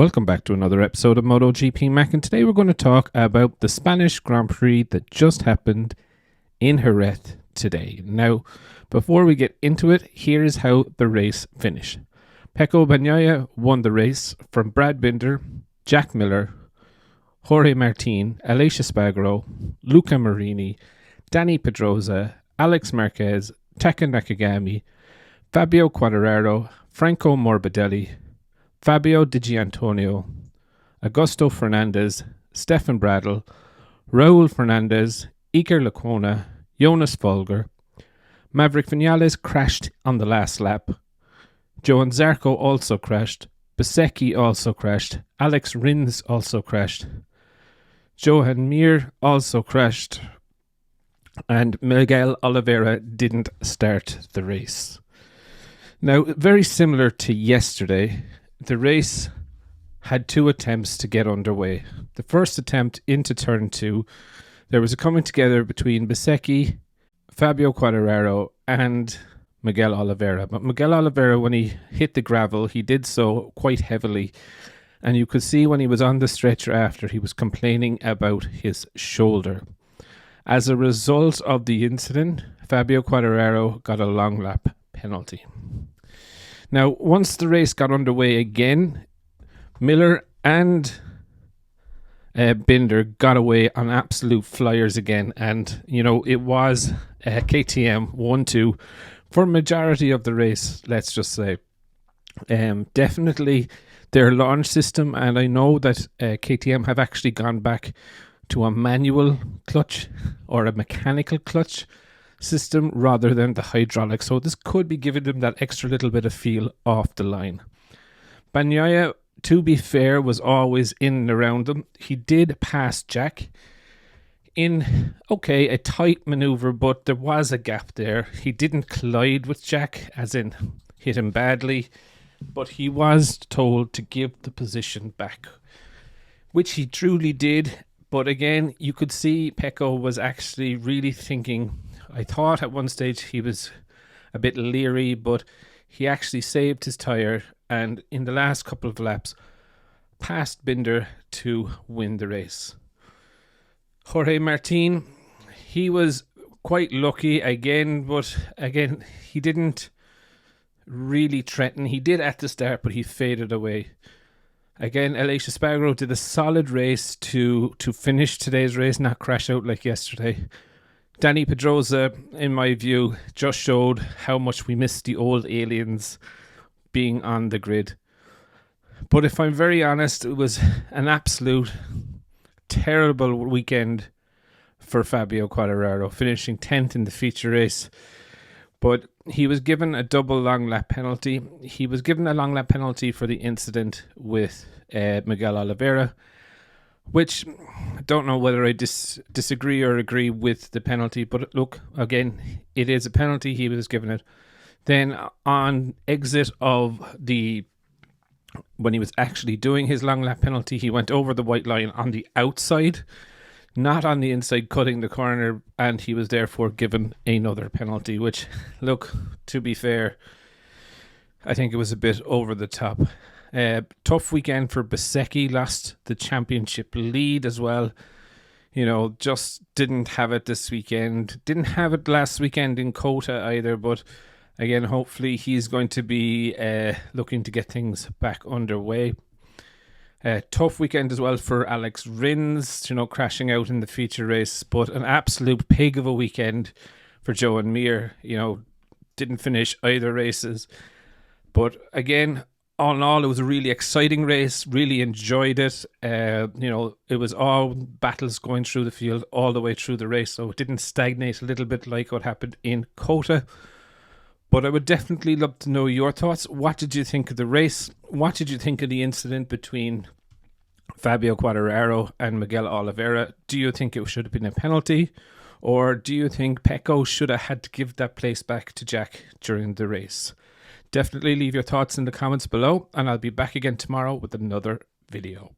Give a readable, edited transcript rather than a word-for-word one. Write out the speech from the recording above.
Welcome back to another episode of MotoGP Mac, and today we're going to talk about the Spanish Grand Prix that just happened in Jerez today. Now, before we get into it, here is how the race finished. Pecco Bagnaia won the race from Brad Binder, Jack Miller, Jorge Martin, Aleix Espargaro, Luca Marini, Danny Pedrosa, Alex Marquez, Taka Nakagami, Fabio Quartararo, Franco Morbidelli, Fabio Di Gianantonio, Augusto Fernandez, Stefan Bradl, Raul Fernandez, Iker Lecuona, Jonas Folger. Maverick Vinales crashed on the last lap. Johan Zarco also crashed. Bezzecchi also crashed. Alex Rins also crashed. Johan Mir also crashed. And Miguel Oliveira didn't start the race. Now, very similar to yesterday, the race had two attempts to get underway. The first attempt into turn 2, there was a coming together between Bezzecchi, Fabio Quartararo and Miguel Oliveira. But Miguel Oliveira, when he hit the gravel, he did so quite heavily. And you could see when he was on the stretcher after, he was complaining about his shoulder. As a result of the incident, Fabio Quartararo got a long lap penalty. Now, once the race got underway again, Miller and Binder got away on absolute flyers again. And, it was KTM 1-2 for majority of the race, let's just say. Definitely their launch system, and I know that KTM have actually gone back to a manual clutch or a mechanical clutch system rather than the hydraulic, so this could be giving them that extra little bit of feel off the line. Bagnaia, to be fair, was always in and around them. He did pass Jack in a tight maneuver, but there was a gap there. He didn't collide with Jack, as in hit him badly, but he was told to give the position back, which he truly did. But again, you could see Pecco was actually really thinking. I thought at one stage he was a bit leery, but he actually saved his tyre and in the last couple of laps passed Binder to win the race. Jorge Martin, he was quite lucky again, but again, he didn't really threaten. He did at the start, but he faded away. Again, Aleix Espargaro did a solid race to finish today's race, not crash out like yesterday. Danny Pedrosa, in my view, just showed how much we miss the old aliens being on the grid. But if I'm very honest, it was an absolute terrible weekend for Fabio Quartararo, finishing 10th in the feature race. But he was given a double long lap penalty. He was given a long lap penalty for the incident with Miguel Oliveira, which I don't know whether I disagree or agree with the penalty. But look, again, it is a penalty. He was given it. Then on exit of when he was actually doing his long lap penalty, he went over the white line on the outside, not on the inside, cutting the corner, and he was therefore given another penalty, which, look, to be fair, I think it was a bit over the top. Tough weekend for Bezzecchi, lost the championship lead as well. Just didn't have it this weekend. Didn't have it last weekend in Kota either, but again, hopefully he's going to be looking to get things back underway. Tough weekend as well for Alex Rins, crashing out in the feature race, but an absolute pig of a weekend for Johan Mir. Didn't finish either races. But again, all in all, it was a really exciting race, really enjoyed it. It was all battles going through the field all the way through the race, so it didn't stagnate a little bit like what happened in Kota. But I would definitely love to know your thoughts. What did you think of the race? What did you think of the incident between Fabio Quartararo and Miguel Oliveira? Do you think it should have been a penalty? Or do you think Pecco should have had to give that place back to Jack during the race? Definitely leave your thoughts in the comments below, and I'll be back again tomorrow with another video.